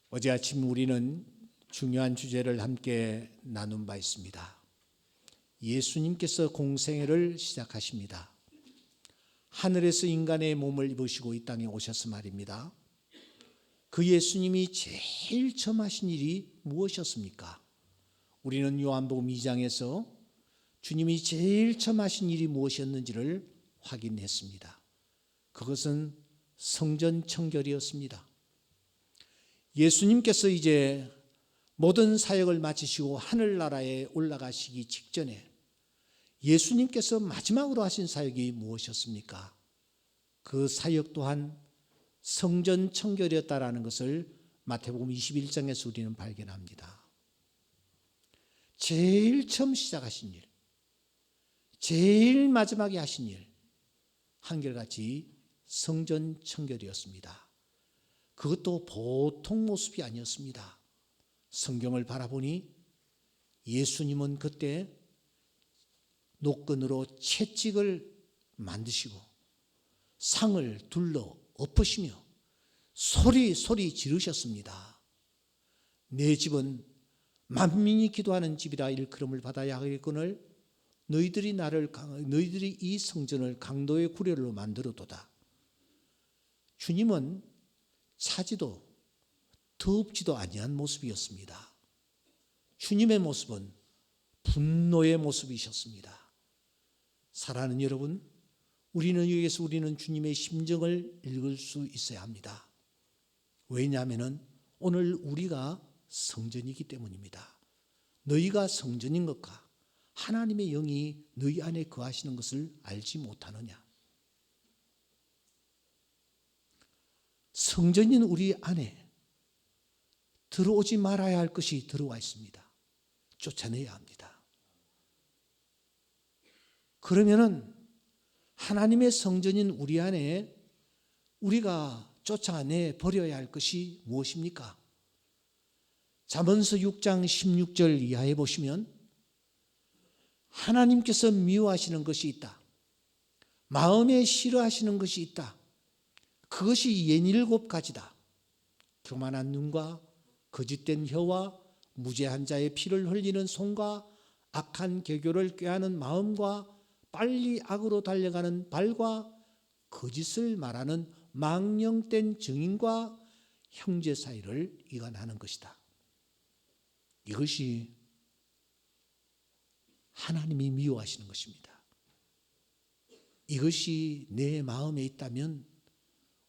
어제 아침 우리는 중요한 주제를 함께 나눈 바 있습니다. 예수님께서 공생애를 시작하십니다. 하늘에서 인간의 몸을 입으시고 이 땅에 오셔서 말입니다. 그 예수님이 제일 처음 하신 일이 무엇이었습니까? 우리는 요한복음 2장에서 주님이 제일 처음 하신 일이 무엇이었는지를 확인했습니다. 그것은 성전 청결이었습니다. 예수님께서 이제 모든 사역을 마치시고 하늘나라에 올라가시기 직전에 예수님께서 마지막으로 하신 사역이 무엇이었습니까? 그 사역 또한 성전 청결이었다라는 것을 마태복음 21장에서 우리는 발견합니다. 제일 처음 시작하신 일, 제일 마지막에 하신 일, 한결같이 성전 청결이었습니다. 그것도 보통 모습이 아니었습니다. 성경을 바라보니 예수님은 그때 노끈으로 채찍을 만드시고 상을 둘러 엎으시며 소리 지르셨습니다. 내 집은 만민이 기도하는 집이라 일컬음을 받아야 하겠거늘 너희들이 이 성전을 강도의 구례로 만들어도다. 주님은 차지도 덥지도 아니한 모습이었습니다. 주님의 모습은 분노의 모습이셨습니다. 사랑하는 여러분, 여기에서 우리는 주님의 심정을 읽을 수 있어야 합니다. 왜냐하면 오늘 우리가 성전이기 때문입니다. 너희가 성전인 것과 하나님의 영이 너희 안에 거하시는 것을 알지 못하느냐? 성전인 우리 안에 들어오지 말아야 할 것이 들어와 있습니다. 쫓아내야 합니다. 그러면은 하나님의 성전인 우리 안에 우리가 쫓아내 버려야 할 것이 무엇입니까? 잠언서 6장 16절 이하에 보시면 하나님께서 미워하시는 것이 있다. 마음에 싫어하시는 것이 있다. 그것이 67가지다. 교만한 눈과 거짓된 혀와 무죄한 자의 피를 흘리는 손과 악한 계교를 꾀하는 마음과 빨리 악으로 달려가는 발과 거짓을 말하는 망령된 증인과 형제 사이를 이간하는 것이다. 이것이 하나님이 미워하시는 것입니다. 이것이 내 마음에 있다면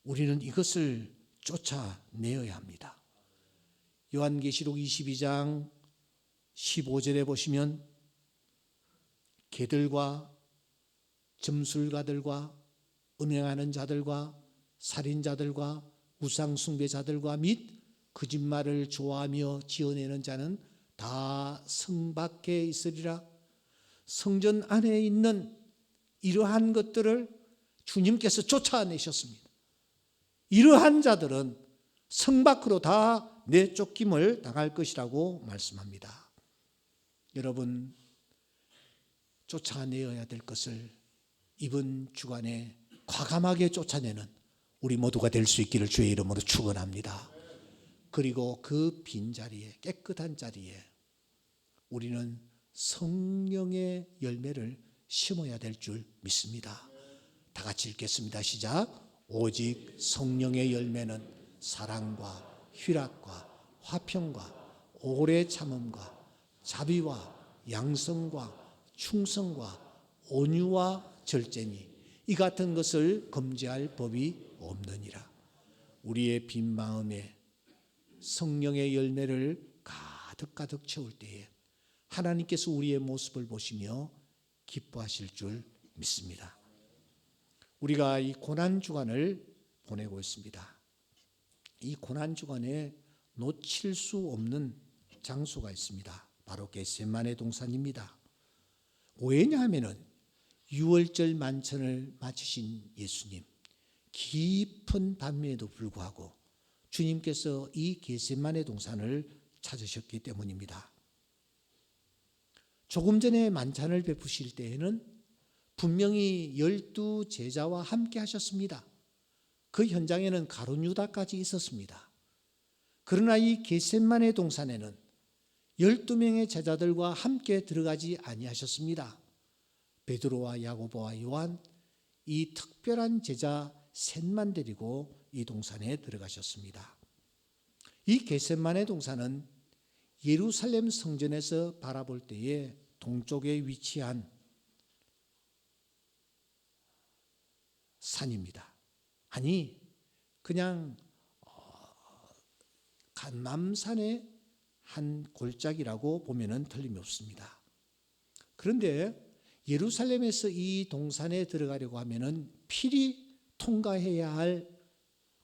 우리는 이것을 쫓아내어야 합니다. 요한계시록 22장 15절에 보시면 개들과 점술가들과 음행하는 자들과 살인자들과 우상숭배자들과 및 거짓말을 좋아하며 지어내는 자는 다 성 밖에 있으리라. 성전 안에 있는 이러한 것들을 주님께서 쫓아내셨습니다. 이러한 자들은 성 밖으로 다 내쫓김을 당할 것이라고 말씀합니다. 여러분, 쫓아내어야 될 것을 이번 주간에 과감하게 쫓아내는 우리 모두가 될 수 있기를 주의 이름으로 축원합니다. 그리고 그 빈자리에, 깨끗한 자리에 우리는 성령의 열매를 심어야 될 줄 믿습니다. 다 같이 읽겠습니다. 시작. 오직 성령의 열매는 사랑과 희락과 화평과 오래 참음과 자비와 양성과 충성과 온유와 절제니 이 같은 것을 금지할 법이 없느니라. 우리의 빈 마음에 성령의 열매를 가득 채울 때에 하나님께서 우리의 모습을 보시며 기뻐하실 줄 믿습니다. 우리가 이 고난주간을 보내고 있습니다. 이 고난주간에 놓칠 수 없는 장소가 있습니다. 바로 겟세마네 동산입니다. 왜냐하면 6월절 만찬을 마치신 예수님, 깊은 밤에도 불구하고 주님께서 이 겟세마네 동산을 찾으셨기 때문입니다. 조금 전에 만찬을 베푸실 때에는 분명히 12 제자와 함께 하셨습니다. 그 현장에는 가룟 유다까지 있었습니다. 그러나 이 겟셋마네 동산에는 12명의 제자들과 함께 들어가지 아니하셨습니다. 베드로와 야고보와 요한, 이 특별한 제자 셋만 데리고 이 동산에 들어가셨습니다. 이 겟셋마네 동산은 예루살렘 성전에서 바라볼 때에 동쪽에 위치한 산입니다. 아니, 그냥 남산의 한 골짜기라고 보면은 틀림이 없습니다. 그런데 예루살렘에서 이 동산에 들어가려고 하면은 필히 통과해야 할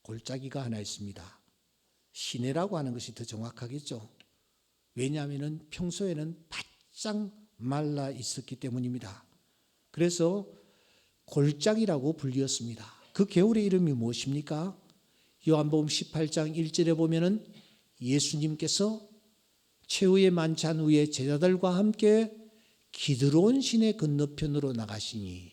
골짜기가 하나 있습니다. 시내라고 하는 것이 더 정확하겠죠. 왜냐하면은 평소에는 바짝 말라 있었기 때문입니다. 그래서 골짜기라고 불리었습니다. 그 개울의 이름이 무엇입니까? 요한복음 18장 1절에 보면은 예수님께서 최후의 만찬 후에 제자들과 함께 기드론 시내 건너편으로 나가시니,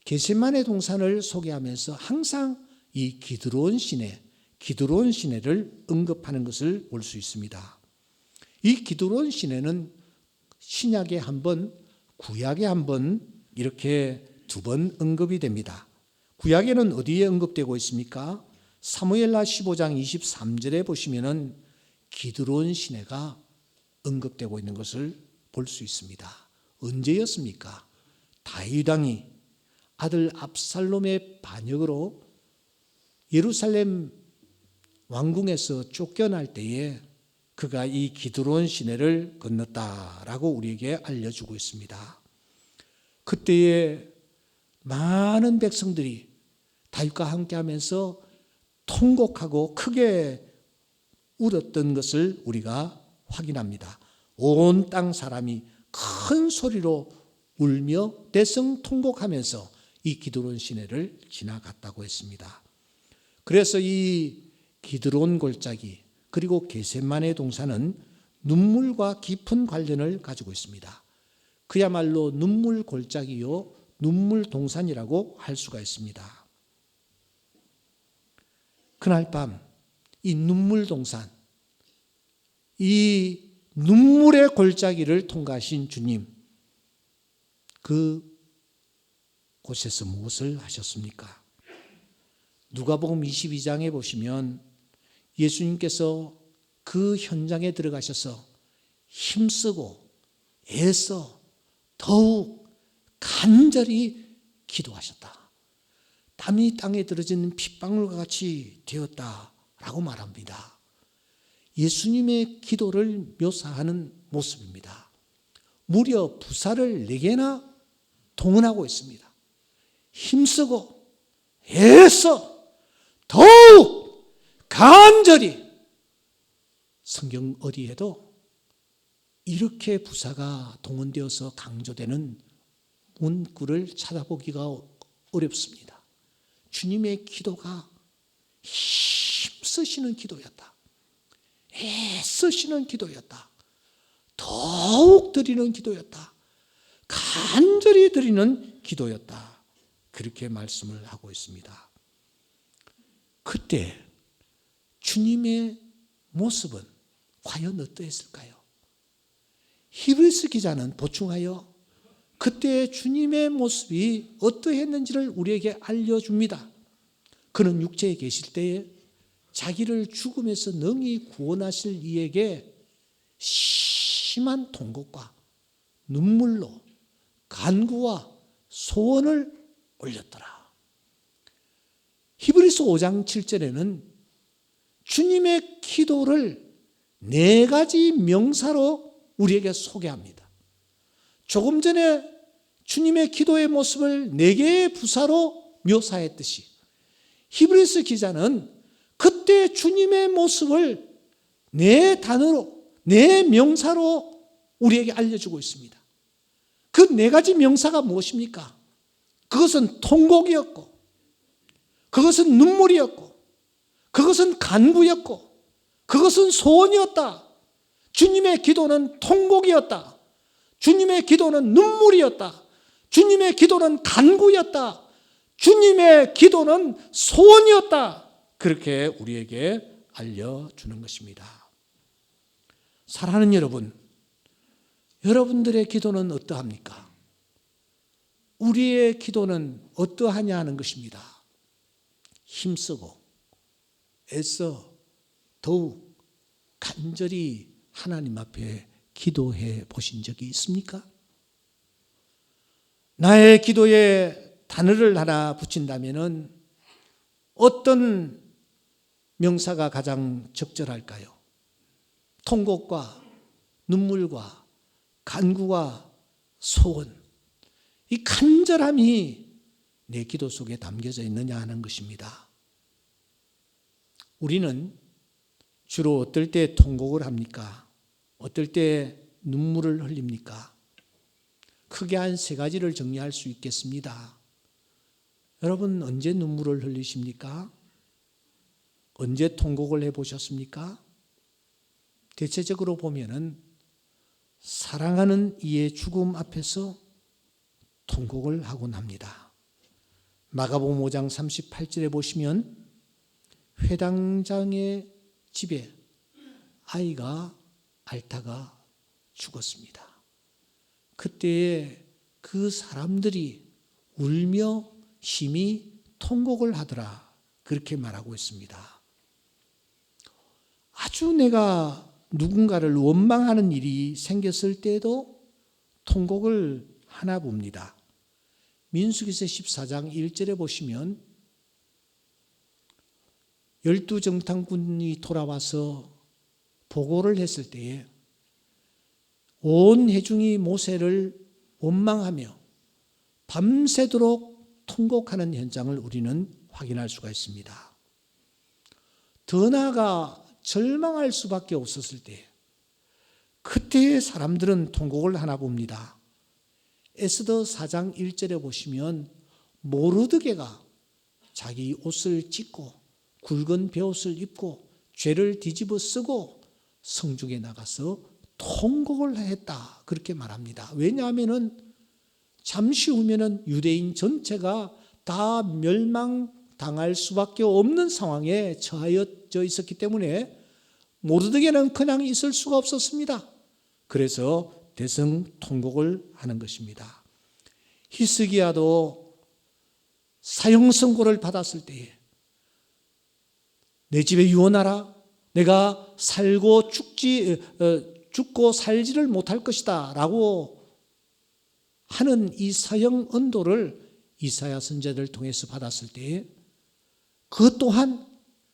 겟셋마네 동산을 소개하면서 항상 이 기드론 시내를 언급하는 것을 볼 수 있습니다. 이 기드론 시내는 신약에 한 번, 구약에 한 번, 이렇게 두 번 언급이 됩니다. 구약에는 어디에 언급되고 있습니까? 사무엘하 15장 23절에 보시면은 기드론 시내가 언급되고 있는 것을 볼 수 있습니다. 언제였습니까? 다윗 왕이 아들 압살롬의 반역으로 예루살렘 왕궁에서 쫓겨날 때에 그가 이 기드론 시내를 건넜다라고 우리에게 알려주고 있습니다. 그때에 많은 백성들이 다윗과 함께하면서 통곡하고 크게 울었던 것을 우리가 확인합니다. 온 땅 사람이 큰 소리로 울며 대성통곡하면서 이 기드론 시내를 지나갔다고 했습니다. 그래서 이 기드론 골짜기 그리고 겟셋마네 동산은 눈물과 깊은 관련을 가지고 있습니다. 그야말로 눈물 골짜기요 눈물 동산이라고 할 수가 있습니다. 그날 밤 이 눈물 동산, 이 눈물의 골짜기를 통과하신 주님, 그 곳에서 무엇을 하셨습니까? 누가복음 22장에 보시면 예수님께서 그 현장에 들어가셔서 힘쓰고 애써 더욱 간절히 기도하셨다. 땀이 땅에 떨어지는 핏방울과 같이 되었다라고 말합니다. 예수님의 기도를 묘사하는 모습입니다. 무려 부사를 4개나 동원하고 있습니다. 힘쓰고 애써 더욱 간절히. 성경 어디에도 이렇게 부사가 동원되어서 강조되는 문구를 찾아보기가 어렵습니다. 주님의 기도가 힘쓰시는 기도였다. 애쓰시는 기도였다. 더욱 드리는 기도였다. 간절히 드리는 기도였다. 그렇게 말씀을 하고 있습니다. 그때 주님의 모습은 과연 어떠했을까요? 히브리서 기자는 보충하여 그때 주님의 모습이 어떠했는지를 우리에게 알려줍니다. 그는 육체에 계실 때에 자기를 죽음에서 능히 구원하실 이에게 심한 통곡과 눈물로 간구와 소원을 올렸더라. 히브리서 5장 7절에는 주님의 기도를 4가지 명사로 우리에게 소개합니다. 조금 전에 주님의 기도의 모습을 4개의 부사로 묘사했듯이 히브리서 기자는 그때 주님의 모습을 4단어로 4명사로 우리에게 알려주고 있습니다. 그 4가지 명사가 무엇입니까? 그것은 통곡이었고, 그것은 눈물이었고, 그것은 간구였고, 그것은 소원이었다. 주님의 기도는 통곡이었다. 주님의 기도는 눈물이었다. 주님의 기도는 간구였다. 주님의 기도는 소원이었다. 그렇게 우리에게 알려주는 것입니다. 사랑하는 여러분, 여러분들의 기도는 어떠합니까? 우리의 기도는 어떠하냐 하는 것입니다. 힘쓰고 애써 더욱 간절히 하나님 앞에 기도해 보신 적이 있습니까? 나의 기도에 단어를 하나 붙인다면 어떤 명사가 가장 적절할까요? 통곡과 눈물과 간구와 소원, 이 간절함이 내 기도 속에 담겨져 있느냐 하는 것입니다. 우리는 주로 어떨 때 통곡을 합니까? 어떨 때 눈물을 흘립니까? 크게 한 세 가지를 정리할 수 있겠습니다. 여러분, 언제 눈물을 흘리십니까? 언제 통곡을 해보셨습니까? 대체적으로 보면은 사랑하는 이의 죽음 앞에서 통곡을 하곤 합니다. 마가복음 5장 38절에 보시면 회당장의 집에 아이가 앓다가 죽었습니다. 그때에 그 사람들이 울며 심히 통곡을 하더라, 그렇게 말하고 있습니다. 아주 내가 누군가를 원망하는 일이 생겼을 때에도 통곡을 하나 봅니다. 민수기서 14장 1절에 보시면 12정탐꾼이 돌아와서 보고를 했을 때에 온 회중이 모세를 원망하며 밤새도록 통곡하는 현장을 우리는 확인할 수가 있습니다. 더 나아가 절망할 수밖에 없었을 때, 그때의 사람들은 통곡을 하나 봅니다. 에스더 4장 1절에 보시면 모르드게가 자기 옷을 찢고 굵은 베옷을 입고 죄를 뒤집어 쓰고 성중에 나가서 통곡을 했다, 그렇게 말합니다. 왜냐하면 잠시 후면은 유대인 전체가 다 멸망당할 수밖에 없는 상황에 처하여져 있었기 때문에 모르드게는 그냥 있을 수가 없었습니다. 그래서 대성통곡을 하는 것입니다. 히스기야도 사형 선고를 받았을 때에 내 집에 유언하라, 내가 죽고 살지를 못할 것이다 라고 하는 이 사형 언도를 이사야 선지자를 통해서 받았을 때에 그 또한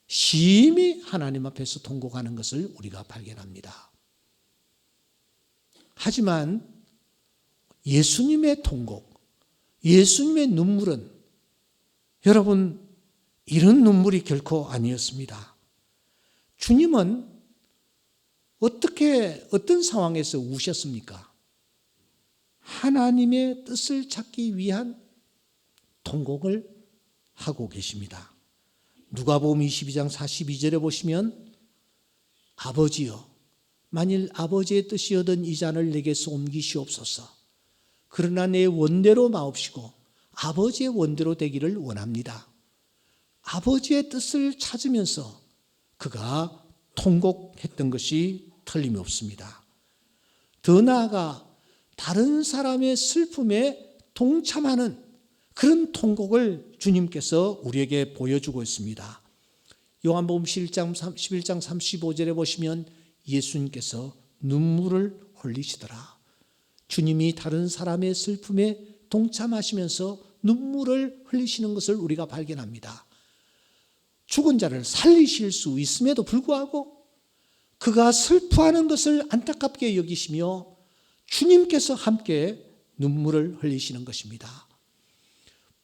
심히 하나님 앞에서 통곡하는 것을 우리가 발견합니다. 하지만 예수님의 통곡, 예수님의 눈물은 여러분, 이런 눈물이 결코 아니었습니다. 주님은 어떤 상황에서 우셨습니까? 하나님의 뜻을 찾기 위한 통곡을 하고 계십니다. 누가복음 22장 42절에 보시면 아버지여, 만일 아버지의 뜻이여든 이 잔을 내게서 옮기시옵소서. 그러나 내 원대로 마옵시고 아버지의 원대로 되기를 원합니다. 아버지의 뜻을 찾으면서 그가 통곡했던 것이 틀림없습니다. 더 나아가 다른 사람의 슬픔에 동참하는 그런 통곡을 주님께서 우리에게 보여주고 있습니다. 요한복음 11장 35절에 보시면 예수님께서 눈물을 흘리시더라. 주님이 다른 사람의 슬픔에 동참하시면서 눈물을 흘리시는 것을 우리가 발견합니다. 죽은 자를 살리실 수 있음에도 불구하고 그가 슬퍼하는 것을 안타깝게 여기시며 주님께서 함께 눈물을 흘리시는 것입니다.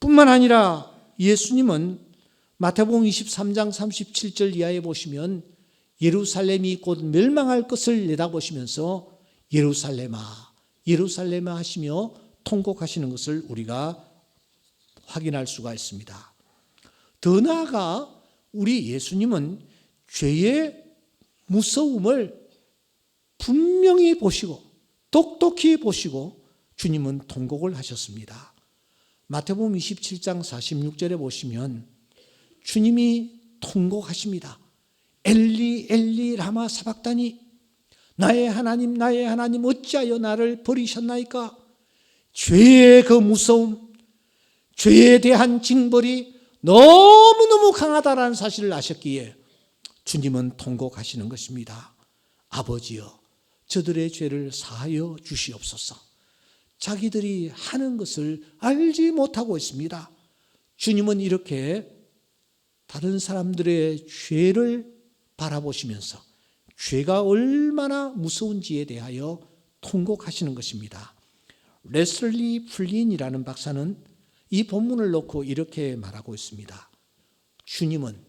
뿐만 아니라 예수님은 마태복음 23장 37절 이하에 보시면 예루살렘이 곧 멸망할 것을 내다보시면서 예루살렘아, 예루살렘아 하시며 통곡하시는 것을 우리가 확인할 수가 있습니다. 더 나아가 우리 예수님은 죄의 무서움을 분명히 보시고 똑똑히 보시고 주님은 통곡을 하셨습니다. 마태복음 27장 46절에 보시면 주님이 통곡하십니다. 엘리 엘리 라마 사박다니, 나의 하나님 어찌하여 나를 버리셨나이까. 죄의 그 무서움, 죄에 대한 징벌이 너무너무 강하다라는 사실을 아셨기에 주님은 통곡하시는 것입니다. 아버지여, 저들의 죄를 사하여 주시옵소서. 자기들이 하는 것을 알지 못하고 있습니다. 주님은 이렇게 다른 사람들의 죄를 바라보시면서 죄가 얼마나 무서운지에 대하여 통곡하시는 것입니다. 레슬리 플린이라는 박사는 이 본문을 놓고 이렇게 말하고 있습니다. 주님은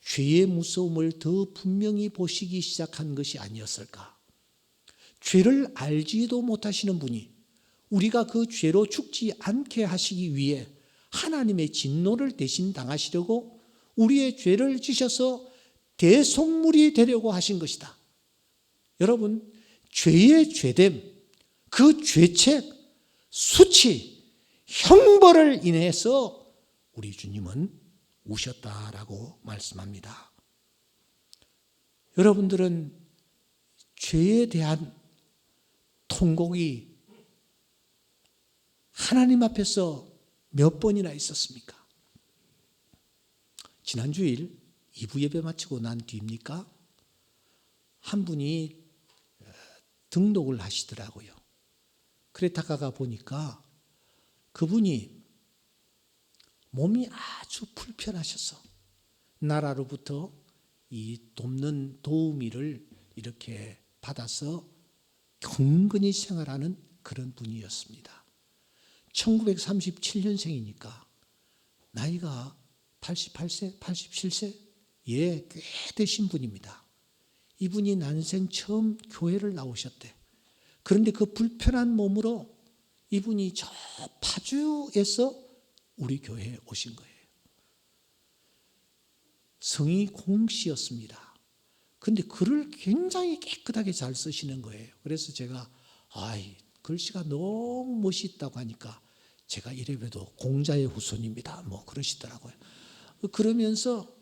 죄의 무서움을 더 분명히 보시기 시작한 것이 아니었을까. 죄를 알지도 못하시는 분이 우리가 그 죄로 죽지 않게 하시기 위해 하나님의 진노를 대신 당하시려고 우리의 죄를 지셔서 대속물이 되려고 하신 것이다. 여러분, 죄의 죄됨, 그 죄책, 수치, 형벌을 인해서 우리 주님은 우셨다라고 말씀합니다. 여러분들은 죄에 대한 통곡이 하나님 앞에서 몇 번이나 있었습니까? 지난 주일 2부 예배 마치고 난 뒤입니까? 한 분이 등록을 하시더라고요. 그래 다가가 보니까 그분이 몸이 아주 불편하셔서 나라로부터 이 돕는 도우미를 이렇게 받아서 경건히 생활하는 그런 분이었습니다. 1937년생이니까 나이가 88세, 87세? 예, 꽤 되신 분입니다. 이분이 난생 처음 교회를 나오셨대. 그런데 그 불편한 몸으로 이분이 저 파주에서 우리 교회에 오신 거예요. 성이 공씨였습니다. 그런데 글을 굉장히 깨끗하게 잘 쓰시는 거예요. 그래서 제가 글씨가 너무 멋있다고 하니까 제가 이래봬도 공자의 후손입니다. 뭐 그러시더라고요. 그러면서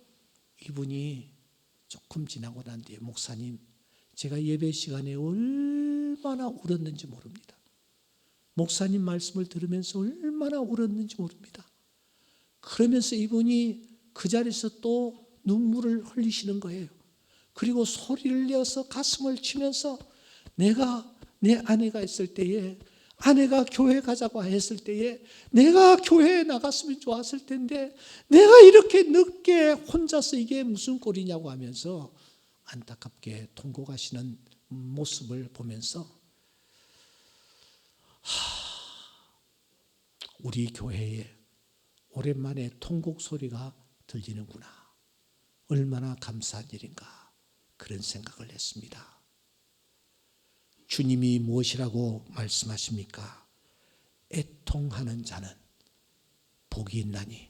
이분이 조금 지나고 난 뒤에 목사님, 제가 예배 시간에 얼마나 울었는지 모릅니다. 목사님 말씀을 들으면서 얼마나 울었는지 모릅니다. 그러면서 이분이 그 자리에서 또 눈물을 흘리시는 거예요. 그리고 소리를 내어서 가슴을 치면서 내 아내가 있을 때에, 아내가 교회 가자고 했을 때에 내가 교회에 나갔으면 좋았을 텐데 내가 이렇게 늦게 혼자서 이게 무슨 꼴이냐고 하면서 안타깝게 통곡하시는 모습을 보면서 우리 교회에 오랜만에 통곡 소리가 들리는구나. 얼마나 감사한 일인가, 그런 생각을 했습니다. 주님이 무엇이라고 말씀하십니까? 애통하는 자는 복이 있나니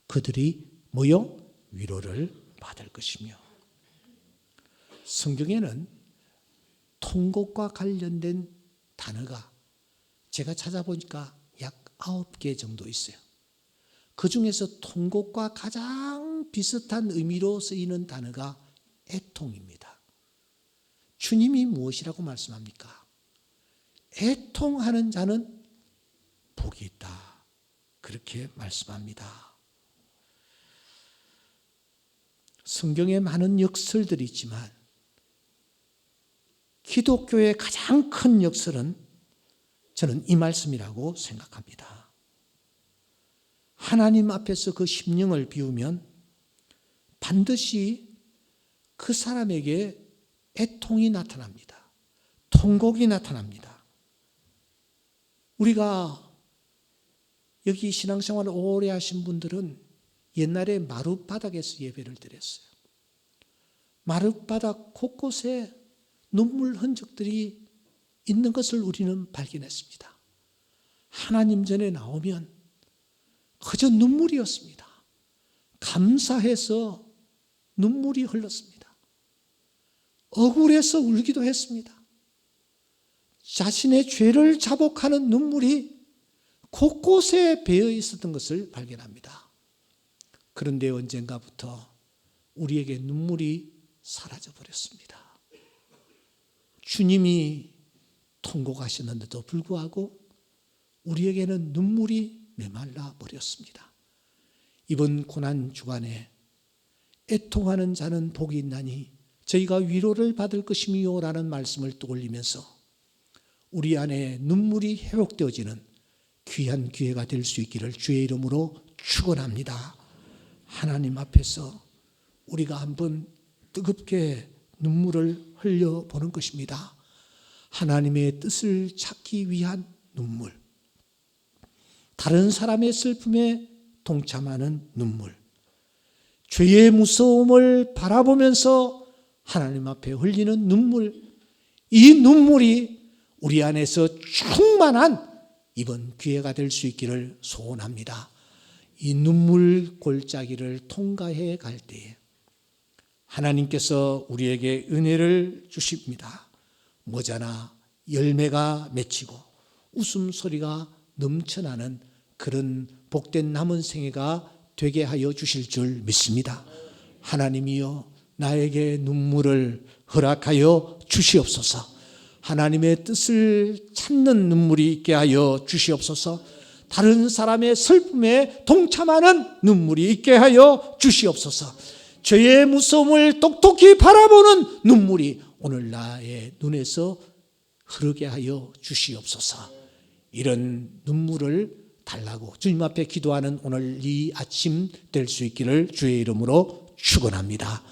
그들이 뭐요? 위로를 받을 것이며. 성경에는 통곡과 관련된 단어가 제가 찾아보니까 약 9개 정도 있어요. 그 중에서 통곡과 가장 비슷한 의미로 쓰이는 단어가 애통입니다. 주님이 무엇이라고 말씀합니까? 애통하는 자는 복이 있다, 그렇게 말씀합니다. 성경에 많은 역설들이 있지만 기독교의 가장 큰 역설은 저는 이 말씀이라고 생각합니다. 하나님 앞에서 그 심령을 비우면 반드시 그 사람에게 애통이 나타납니다. 통곡이 나타납니다. 우리가 여기 신앙생활을 오래 하신 분들은 옛날에 마룻바닥에서 예배를 드렸어요. 마룻바닥 곳곳에 눈물 흔적들이 있는 것을 우리는 발견했습니다. 하나님 전에 나오면 그저 눈물이었습니다. 감사해서 눈물이 흘렀습니다. 억울해서 울기도 했습니다. 자신의 죄를 자복하는 눈물이 곳곳에 배어 있었던 것을 발견합니다. 그런데 언젠가부터 우리에게 눈물이 사라져 버렸습니다. 주님이 통곡하셨는데도 불구하고 우리에게는 눈물이 메말라 버렸습니다. 이번 고난 주간에 애통하는 자는 복이 있나니 저희가 위로를 받을 것이미요 라는 말씀을 떠올리면서 우리 안에 눈물이 회복되어지는 귀한 기회가 될 수 있기를 주의 이름으로 축원합니다. 하나님 앞에서 우리가 한번 뜨겁게 눈물을 흘려보는 것입니다. 하나님의 뜻을 찾기 위한 눈물, 다른 사람의 슬픔에 동참하는 눈물, 죄의 무서움을 바라보면서 하나님 앞에 흘리는 눈물, 이 눈물이 우리 안에서 충만한 이번 기회가 될 수 있기를 소원합니다. 이 눈물 골짜기를 통과해 갈 때에 하나님께서 우리에게 은혜를 주십니다. 모자나 열매가 맺히고 웃음소리가 넘쳐나는 그런 복된 남은 생애가 되게 하여 주실 줄 믿습니다. 하나님이여 나에게 눈물을 허락하여 주시옵소서. 하나님의 뜻을 찾는 눈물이 있게 하여 주시옵소서. 다른 사람의 슬픔에 동참하는 눈물이 있게 하여 주시옵소서. 죄의 무서움을 똑똑히 바라보는 눈물이 오늘 나의 눈에서 흐르게 하여 주시옵소서. 이런 눈물을 달라고 주님 앞에 기도하는 오늘 이 아침 될 수 있기를 주의 이름으로 축원합니다.